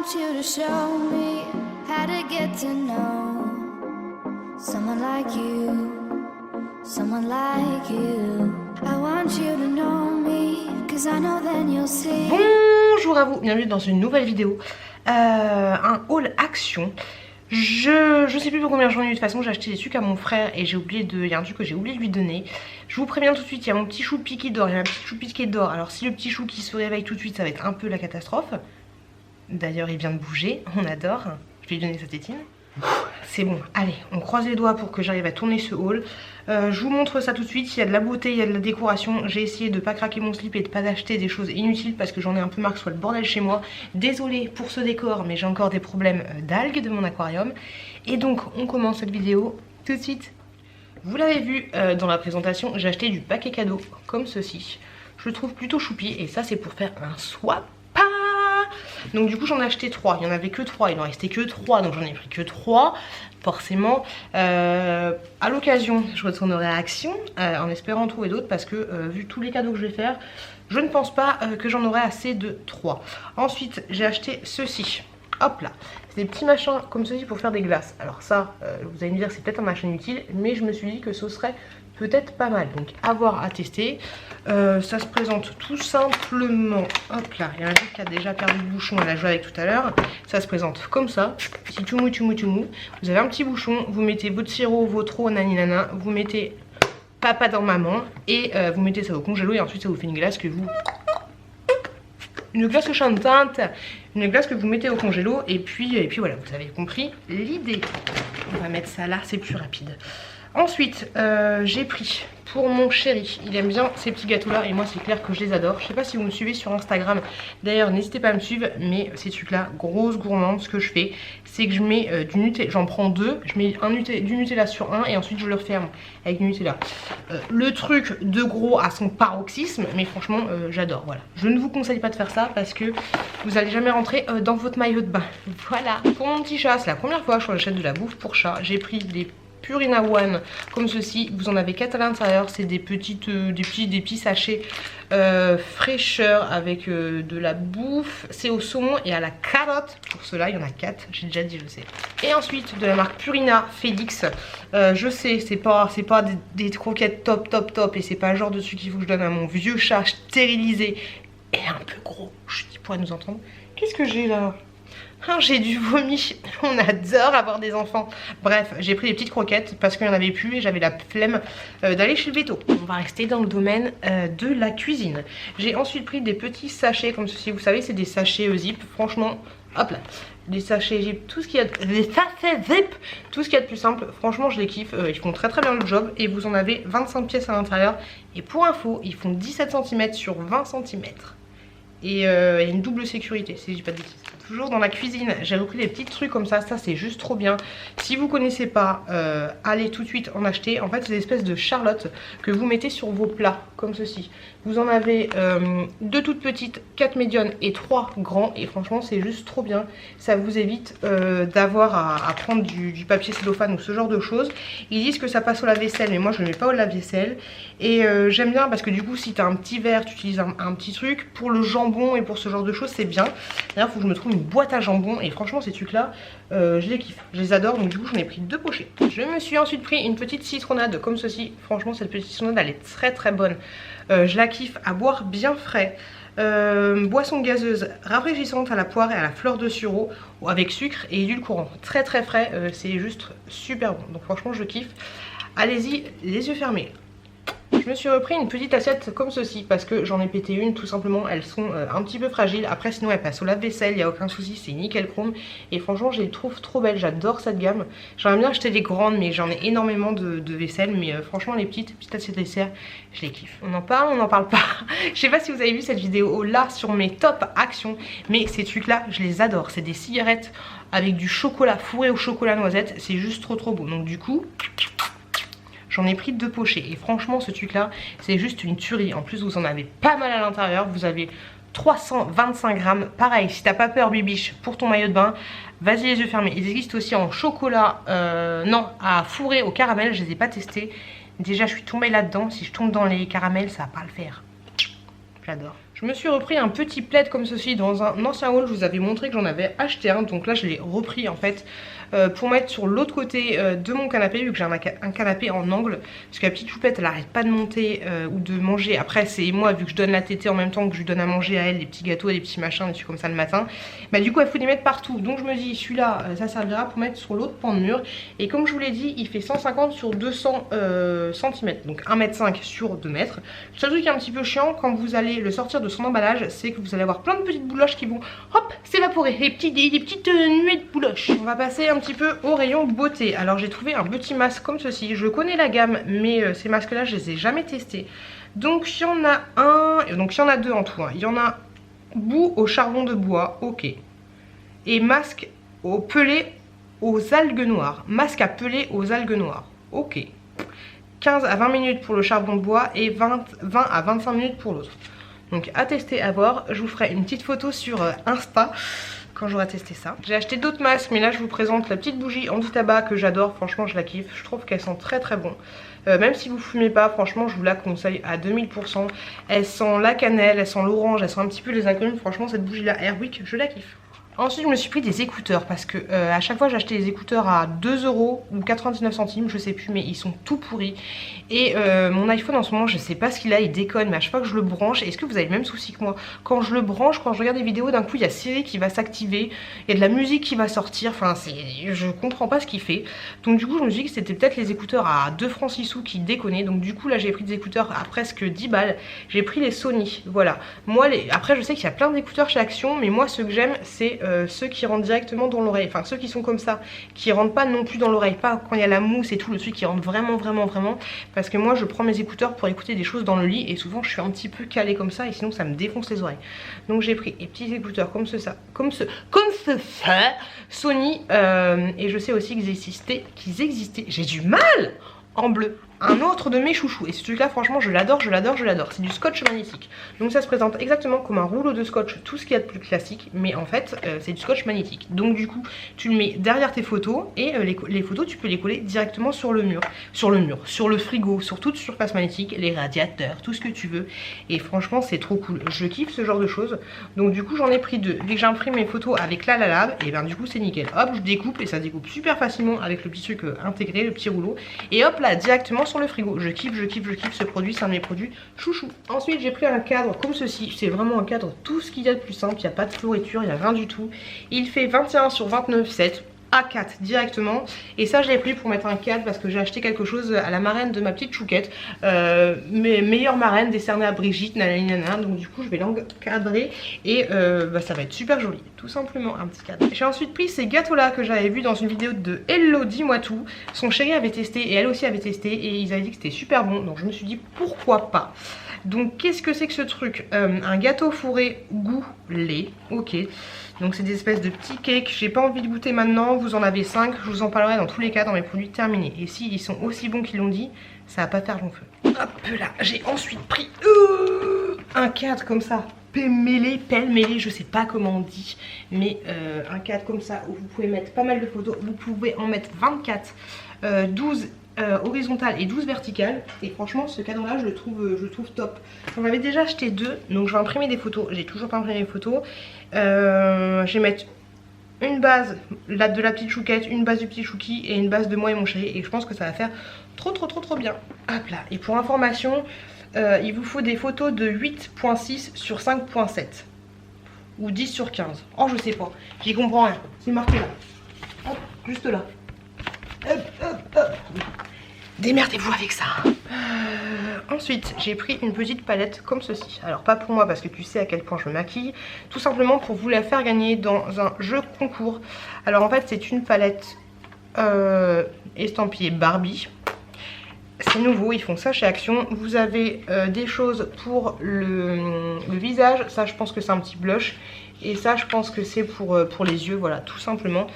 want you to show me how to get to know someone like you, someone like you. I want you to know me, 'cause I know then you'll see. Bonjour à vous, bienvenue dans une nouvelle vidéo. Un haul action. Je sais plus pour combien j'en ai eu. De toute façon j'ai acheté des trucs à mon frère et j'ai oublié de... il y a un truc que j'ai oublié de lui donner. Je vous préviens tout de suite, il y a mon petit choupi qui dort. Il y a un petit choupi qui dort. Alors si le petit chou qui se réveille tout de suite, ça va être un peu la catastrophe. D'ailleurs il vient de bouger, on adore. Je vais lui donner sa tétine. C'est bon, allez, on croise les doigts pour que j'arrive à tourner ce haul. Je vous montre ça tout de suite. Il y a de la beauté, il y a de la décoration. J'ai essayé de pas craquer mon slip et de pas acheter des choses inutiles parce que j'en ai un peu marre que ce soit le bordel chez moi. Désolée pour ce décor, mais j'ai encore des problèmes d'algues de mon aquarium. Et donc on commence cette vidéo tout de suite. Vous l'avez vu dans la présentation, j'ai acheté du paquet cadeau comme ceci. Je le trouve plutôt choupi et ça c'est pour faire un swap. Donc du coup j'en ai acheté 3, il n'y en avait que 3, il en restait que 3, donc j'en ai pris que 3. Forcément, à l'occasion je retournerai à Action en espérant trouver d'autres parce que vu tous les cadeaux que je vais faire, je ne pense pas que j'en aurai assez de 3. Ensuite j'ai acheté ceci, hop là, c'est des petits machins comme ceci pour faire des glaces. Alors ça, vous allez me dire c'est peut-être un machin utile, mais je me suis dit que ce serait peut-être pas mal, donc à voir, à tester. Ça se présente tout simplement, hop là, il y a un truc qui a déjà perdu le bouchon, elle a joué avec tout à l'heure. Ça se présente comme ça, petit toumou toumou toumou. Vous avez un petit bouchon, vous mettez votre sirop, votre eau, naninana, vous mettez papa dans maman et vous mettez ça au congélo et ensuite ça vous fait une glace que vous... Une glace chantante, une glace que vous mettez au congélo et puis voilà, vous avez compris l'idée. On va mettre ça là, c'est plus rapide. Ensuite, j'ai pris pour mon chéri, il aime bien ces petits gâteaux là et moi c'est clair que je les adore. Je sais pas si vous me suivez sur Instagram, d'ailleurs n'hésitez pas à me suivre, mais ces trucs là, grosse gourmande, ce que je fais c'est que je mets du Nutella, j'en prends deux, je mets du Nutella sur un et ensuite je le referme avec du Nutella. Le truc de gros à son paroxysme, mais franchement j'adore, voilà. Je ne vous conseille pas de faire ça parce que vous allez jamais rentrer dans votre maillot de bain. Voilà, pour mon petit chat, c'est la première fois que j'achète de la bouffe pour chat, j'ai pris des Purina One comme ceci, vous en avez 4 à l'intérieur, c'est des petits sachets fraîcheur avec de la bouffe, c'est au saumon et à la carotte, pour cela il y en a 4, j'ai déjà dit je sais. Et ensuite de la marque Purina Félix, je sais c'est pas des croquettes top et c'est pas le genre de truc qu'il faut que je donne à mon vieux chat stérilisé et un peu gros, je dis pour nous entendre. Qu'est-ce que j'ai là? J'ai du vomi, on adore avoir des enfants. Bref, j'ai pris des petites croquettes parce qu'il n'y en avait plus et j'avais la flemme d'aller chez le veto. On va rester dans le domaine de la cuisine. J'ai ensuite pris des petits sachets comme ceci, vous savez c'est des sachets zip, franchement, hop là. Des sachets zip, tout ce qu'il y a de plus simple, franchement je les kiffe, ils font très bien le job et vous en avez 25 pièces à l'intérieur. Et pour info, ils font 17 cm sur 20 cm. Et il y a une double sécurité, si je dis pas de bêtises. Toujours dans la cuisine, j'ai repris des petits trucs comme ça c'est juste trop bien. Si vous connaissez pas, allez tout de suite en acheter. En fait c'est des espèces de charlottes que vous mettez sur vos plats, comme ceci. Vous en avez 2 toutes petites, 4 médiums et 3 grands. Et franchement c'est juste trop bien. Ça vous évite d'avoir à prendre du papier cellophane ou ce genre de choses. Ils disent que ça passe au lave-vaisselle, mais moi je ne le mets pas au lave-vaisselle. Et j'aime bien parce que du coup si tu as un petit verre, tu utilises un petit truc. Pour le jambon et pour ce genre de choses c'est bien. D'ailleurs il faut que je me trouve une boîte à jambon et franchement ces trucs là je les kiffe, je les adore, donc du coup j'en ai pris 2 pochées. Je me suis ensuite pris une petite citronnade comme ceci. Franchement cette petite citronnade elle est très bonne, je la kiffe à boire bien frais. Boisson gazeuse rafraîchissante à la poire et à la fleur de sureau avec sucre et édulcorant, très frais, c'est juste super bon, donc franchement je kiffe. Allez-y les yeux fermés. Je me suis repris une petite assiette comme ceci parce que j'en ai pété une tout simplement, elles sont un petit peu fragiles. Après sinon elles passent au lave-vaisselle, il n'y a aucun souci, c'est nickel chrome. Et franchement je les trouve trop belles, j'adore cette gamme. J'aimerais bien acheter des grandes mais j'en ai énormément de vaisselle. Mais franchement les petites assiettes dessert, je les kiffe. On en parle, on n'en parle pas. Je sais pas si vous avez vu cette vidéo là sur mes top actions, mais ces trucs là je les adore. C'est des cigarettes avec du chocolat fourré au chocolat noisette, c'est juste trop beau. Donc du coup... j'en ai pris 2 pochées et franchement ce truc là c'est juste une tuerie. En plus vous en avez pas mal à l'intérieur, vous avez 325 grammes. Pareil, si t'as pas peur bibiche pour ton maillot de bain, vas-y les yeux fermés. Ils existent aussi en chocolat, non, à fourrer au caramel, je les ai pas testés. Déjà je suis tombée là-dedans, si je tombe dans les caramels ça va pas le faire. J'adore. Je me suis repris un petit plaid comme ceci dans un ancien haul. Je vous avais montré que j'en avais acheté un. Donc là je l'ai repris en fait pour mettre sur l'autre côté de mon canapé, vu que j'ai un canapé en angle. Parce que la petite choupette elle arrête pas de monter ou de manger. Après c'est moi, vu que je donne la tétée en même temps que je lui donne à manger à elle, des petits gâteaux, des petits machins, des trucs comme ça le matin. Bah du coup il faut les mettre partout. Donc je me dis celui-là ça servira pour mettre sur l'autre pan de mur. Et comme je vous l'ai dit, il fait 150 sur 200 cm. Donc 1,5 m sur 2 mètres. Le seul truc qui est un petit peu chiant quand vous allez le sortir de son emballage, c'est que vous allez avoir plein de petites bouloches qui vont hop s'évaporer, les petites nuées de bouloches. On va passer un petit peu au rayon beauté. Alors j'ai trouvé un petit masque comme ceci. Je connais la gamme, mais ces masques là je les ai jamais testés. Donc il y en a un, donc il y en a deux en tout, hein. Il y en a bout au charbon de bois, ok, et masque au pelé aux algues noires. Masque à peler aux algues noires, ok. 15 à 20 minutes pour le charbon de bois et 20 à 25 minutes pour l'autre. Donc à tester, à voir. Je vous ferai une petite photo sur Insta quand j'aurai testé ça. J'ai acheté d'autres masques, mais là je vous présente la petite bougie anti-tabac que j'adore. Franchement je la kiffe, je trouve qu'elle sent très très bon. Même si vous fumez pas, franchement je vous la conseille à 2000%. Elle sent la cannelle, elle sent l'orange, elle sent un petit peu les agrumes. Franchement cette bougie là Airwick, je la kiffe. Ensuite je me suis pris des écouteurs parce que à chaque fois j'achetais des écouteurs à 2 € ou 99 centimes, je sais plus, mais ils sont tout pourris. Et mon iPhone en ce moment je sais pas ce qu'il a, il déconne, mais à chaque fois que je le branche, est-ce que vous avez le même souci que moi? Quand je le branche, quand je regarde des vidéos, d'un coup il y a Siri qui va s'activer, il y a de la musique qui va sortir, enfin je comprends pas ce qu'il fait. Donc du coup je me suis dit que c'était peut-être les écouteurs à 2 francs 6 sous qui déconnaient. Donc du coup là j'ai pris des écouteurs à presque 10 balles, j'ai pris les Sony, voilà. Moi après je sais qu'il y a plein d'écouteurs chez Action, mais moi ceux que j'aime c'est ceux qui rentrent directement dans l'oreille, enfin ceux qui sont comme ça, qui rentrent pas non plus dans l'oreille, pas quand il y a la mousse et tout, le truc qui rentre vraiment, parce que moi je prends mes écouteurs pour écouter des choses dans le lit et souvent je suis un petit peu calée comme ça et sinon ça me défonce les oreilles. Donc j'ai pris des petits écouteurs comme ce Sony et je sais aussi qu'ils existaient, j'ai du mal en bleu. Un autre de mes chouchous, et ce truc là franchement je l'adore, c'est du scotch magnétique. Donc ça se présente exactement comme un rouleau de scotch, tout ce qu'il y a de plus classique, mais en fait c'est du scotch magnétique. Donc du coup tu le mets derrière tes photos et les photos tu peux les coller directement sur le mur, sur le frigo, sur toute surface magnétique, les radiateurs, tout ce que tu veux. Et franchement c'est trop cool, je kiffe ce genre de choses. Donc du coup j'en ai pris deux, dès que j'imprime mes photos avec la Lab, et ben du coup c'est nickel. Hop je découpe et ça découpe super facilement avec le petit truc intégré, le petit rouleau, et hop là directement sur le frigo. Je kiffe ce produit, c'est un de mes produits chouchou. Ensuite j'ai pris un cadre comme ceci, c'est vraiment un cadre tout ce qu'il y a de plus simple, il n'y a pas de floriture, il n'y a rien du tout. Il fait 21 sur 29,7 A4 directement, et ça je l'ai pris pour mettre un cadre parce que j'ai acheté quelque chose à la marraine de ma petite chouquette, mes meilleures marraines décernées à Brigitte, nanana, donc du coup je vais l'encadrer et ça va être super joli, tout simplement un petit cadre. J'ai ensuite pris ces gâteaux là que j'avais vu dans une vidéo de Hello Dis-moi tout, son chéri avait testé et elle aussi avait testé et ils avaient dit que c'était super bon, donc je me suis dit pourquoi pas. Donc qu'est-ce que c'est que ce truc? Un gâteau fourré goût lait, ok. Donc c'est des espèces de petits cakes, j'ai pas envie de goûter maintenant, vous en avez 5, je vous en parlerai dans tous les cas dans mes produits terminés. Et si ils sont aussi bons qu'ils l'ont dit, ça va pas faire long feu. Hop là, j'ai ensuite pris un cadre comme ça, pelle mêlée, je sais pas comment on dit, mais un cadre comme ça où vous pouvez mettre pas mal de photos, vous pouvez en mettre 24, 12 horizontales et 12 verticales, et franchement ce cadre là je le trouve top. J'en avais déjà acheté deux, donc je vais imprimer des photos, j'ai toujours pas imprimé les photos. Je vais mettre une base là de la petite chouquette, une base du petit chouki et une base de moi et mon chéri, et je pense que ça va faire trop bien. Hop là, et pour information il vous faut des photos de 8.6 sur 5.7 ou 10 sur 15, oh je sais pas, j'y comprends rien, c'est marqué là, hop, juste là. Hop. Démerdez-vous avec ça. Ensuite j'ai pris une petite palette comme ceci. Alors pas pour moi parce que tu sais à quel point je me maquille, tout simplement pour vous la faire gagner dans un jeu concours. Alors en fait c'est une palette estampillée Barbie. C'est nouveau, ils font ça chez Action. Vous avez des choses pour le visage, ça je pense que c'est un petit blush. Et ça je pense que c'est pour les yeux, voilà tout simplement.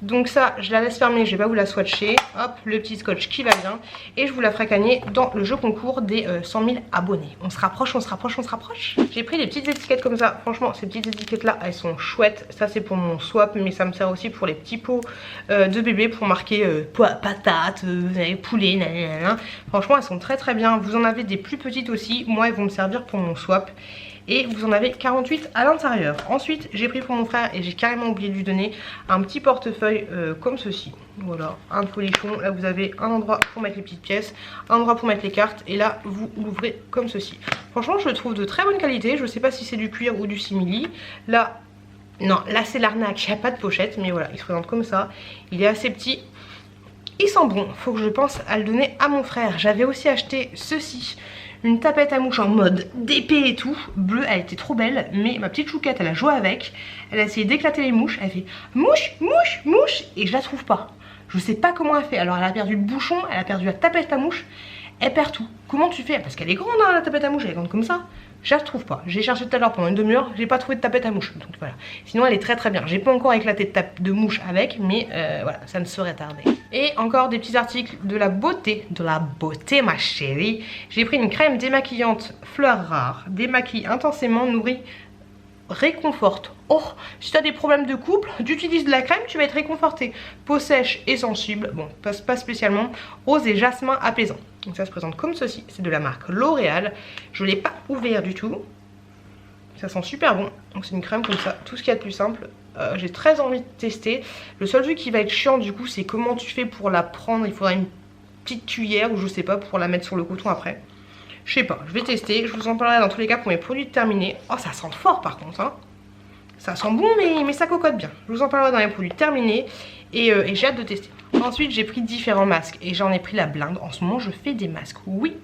Donc ça je la laisse fermer, je vais pas vous la swatcher. Hop, le petit scotch qui va bien. Et je vous la ferai gagner dans le jeu concours des 100 000 abonnés. On se rapproche. J'ai pris des petites étiquettes comme ça. Franchement ces petites étiquettes là elles sont chouettes. Ça c'est pour mon swap, mais ça me sert aussi pour les petits pots de bébé, pour marquer patates, poulet, nanana. Franchement elles sont très bien. Vous en avez des plus petites aussi, moi elles vont me servir pour mon swap. et vous en avez 48 à l'intérieur. Ensuite j'ai pris pour mon frère et j'ai carrément oublié de lui donner un petit portefeuille comme ceci. Voilà, un folichon, là vous avez un endroit pour mettre les petites pièces, un endroit pour mettre les cartes et là vous l'ouvrez comme ceci. Franchement je le trouve de très bonne qualité, je sais pas si c'est du cuir ou du simili. Là, non, là c'est l'arnaque, il n'y a pas de pochette mais voilà, il se présente comme ça, il est assez petit. Il sent bon, faut que je pense à le donner à mon frère. J'avais aussi acheté ceci, une tapette à mouche en mode d'épée et tout, bleue, elle était trop belle, mais ma petite chouquette elle a joué avec, elle a essayé d'éclater les mouches, elle fait mouche, mouche, mouche, et je la trouve pas. Je sais pas comment elle fait, alors elle a perdu le bouchon, elle a perdu la tapette à mouche, elle perd tout. Comment tu fais? Parce qu'elle est grande hein, la tapette à mouche, elle est grande comme ça. Je la trouve pas. J'ai cherché tout à l'heure pendant une demi-heure, j'ai pas trouvé de tapette à mouche. Donc voilà. Sinon elle est très très bien. J'ai pas encore éclaté de mouche avec, mais voilà, ça ne serait tardé. Et encore des petits articles de la beauté ma chérie. J'ai pris une crème démaquillante fleurs rares, démaquille intensément, nourrit, réconforte. Oh, si tu as des problèmes de couple, tu utilises de la crème, tu vas être réconforté. Peau sèche et sensible, bon, pas spécialement. Rose et jasmin apaisant. Donc ça se présente comme ceci, c'est de la marque L'Oréal. Je ne l'ai pas ouvert du tout. Ça sent super bon. Donc c'est une crème comme ça, tout ce qu'il y a de plus simple. J'ai très envie de tester. Le seul truc qui va être chiant du coup, c'est comment tu fais pour la prendre. Il faudra une petite cuillère ou je sais pas pour la mettre sur le coton après. Je sais pas, je vais tester, je vous en parlerai dans tous les cas pour mes produits terminés. Oh ça sent fort par contre hein. Ça sent bon mais ça cocotte bien. Je vous en parlerai dans les produits terminés et j'ai hâte de tester. Ensuite j'ai pris différents masques et j'en ai pris la blinde. En ce moment je fais des masques, oui.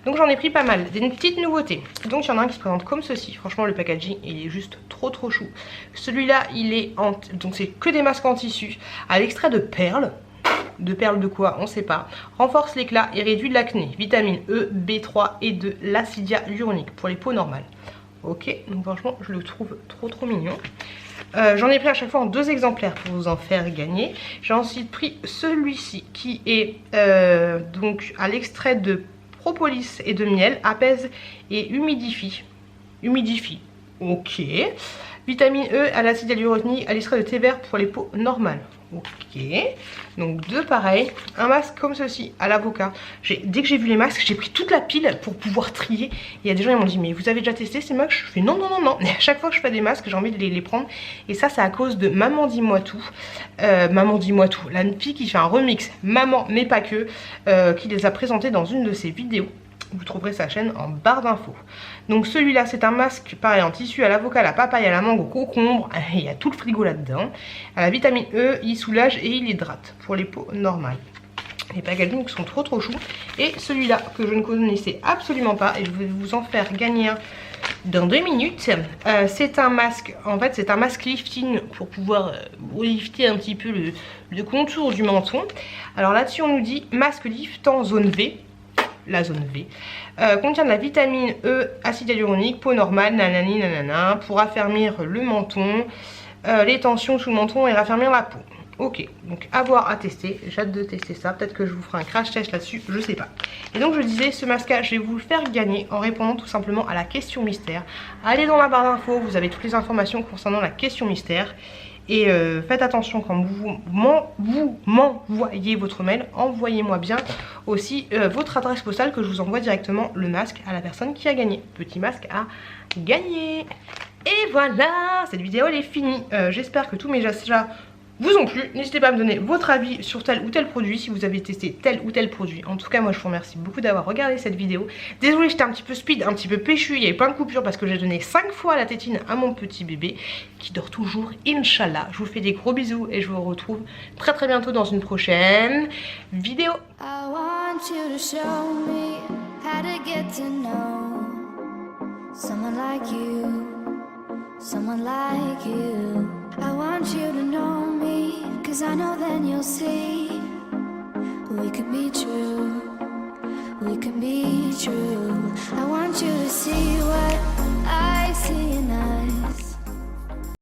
Donc j'en ai pris pas mal, des petites nouveautés. Donc il y en a un qui se présente comme ceci. Franchement le packaging il est juste trop chou. Celui-là il est donc c'est que des masques en tissu à l'extrait de perles. De perles de quoi, on sait pas. Renforce l'éclat et réduit l'acné. Vitamine E, B3 et de l'acidia hyaluronique pour les peaux normales. Ok, donc franchement je le trouve trop mignon. J'en ai pris à chaque fois en 2 exemplaires pour vous en faire gagner. J'ai ensuite pris celui-ci qui est donc à l'extrait de propolis et de miel, apaise et humidifie. Ok. Vitamine E à l'acide hyaluronique à l'extrait de thé vert pour les peaux normales. Ok, donc 2 pareils, un masque comme ceci à l'avocat. Dès que j'ai vu les masques, j'ai pris toute la pile pour pouvoir trier. Il y a des gens qui m'ont dit mais vous avez déjà testé ces masques? Je fais non. Et à chaque fois que je fais des masques, j'ai envie de les prendre. Et ça c'est à cause de Maman Dis-moi tout. Maman Dis-moi tout, la fille qui fait un remix, maman mais pas que, qui les a présentés dans une de ses vidéos. Vous trouverez sa chaîne en barre d'infos. Donc celui-là c'est un masque pareil en tissu à l'avocat, à la papaye, à la mangue, au concombre. Il y a tout le frigo là-dedans. À la vitamine E, il soulage et il hydrate pour les peaux normales. Les packaging sont trop choux. Et celui-là que je ne connaissais absolument pas et je vais vous en faire gagner un dans 2 minutes. C'est un masque, en fait c'est un masque lifting pour pouvoir lifter un petit peu le contour du menton. Alors là-dessus on nous dit masque liftant zone V. La zone V contient de la vitamine E, acide hyaluronique, peau normale, nanani nanana, pour affermir le menton, les tensions sous le menton et raffermir la peau. Ok, donc à voir, à tester. J'ai hâte de tester ça. Peut-être que je vous ferai un crash test là-dessus, je sais pas. Et donc je disais, ce masque-là, je vais vous le faire gagner en répondant tout simplement à la question mystère. Allez dans la barre d'infos, vous avez toutes les informations concernant la question mystère. Et faites attention quand vous m'envoyez votre mail, envoyez-moi bien aussi votre adresse postale que je vous envoie directement le masque à la personne qui a gagné. Petit masque à gagner. Et voilà, cette vidéo elle est finie. J'espère que tous mes achats vous ont plu. N'hésitez pas à me donner votre avis sur tel ou tel produit si vous avez testé tel ou tel produit. En tout cas moi je vous remercie beaucoup d'avoir regardé cette vidéo. Désolée j'étais un petit peu speed, un petit peu péchu, il y avait plein de coupures parce que j'ai donné 5 fois la tétine à mon petit bébé qui dort toujours, Inch'Allah. Je vous fais des gros bisous et je vous retrouve très bientôt dans une prochaine vidéo. I want you to show me how to get to know someone like you, someone like you. I want you to know me, 'cause I know then you'll see we could be true.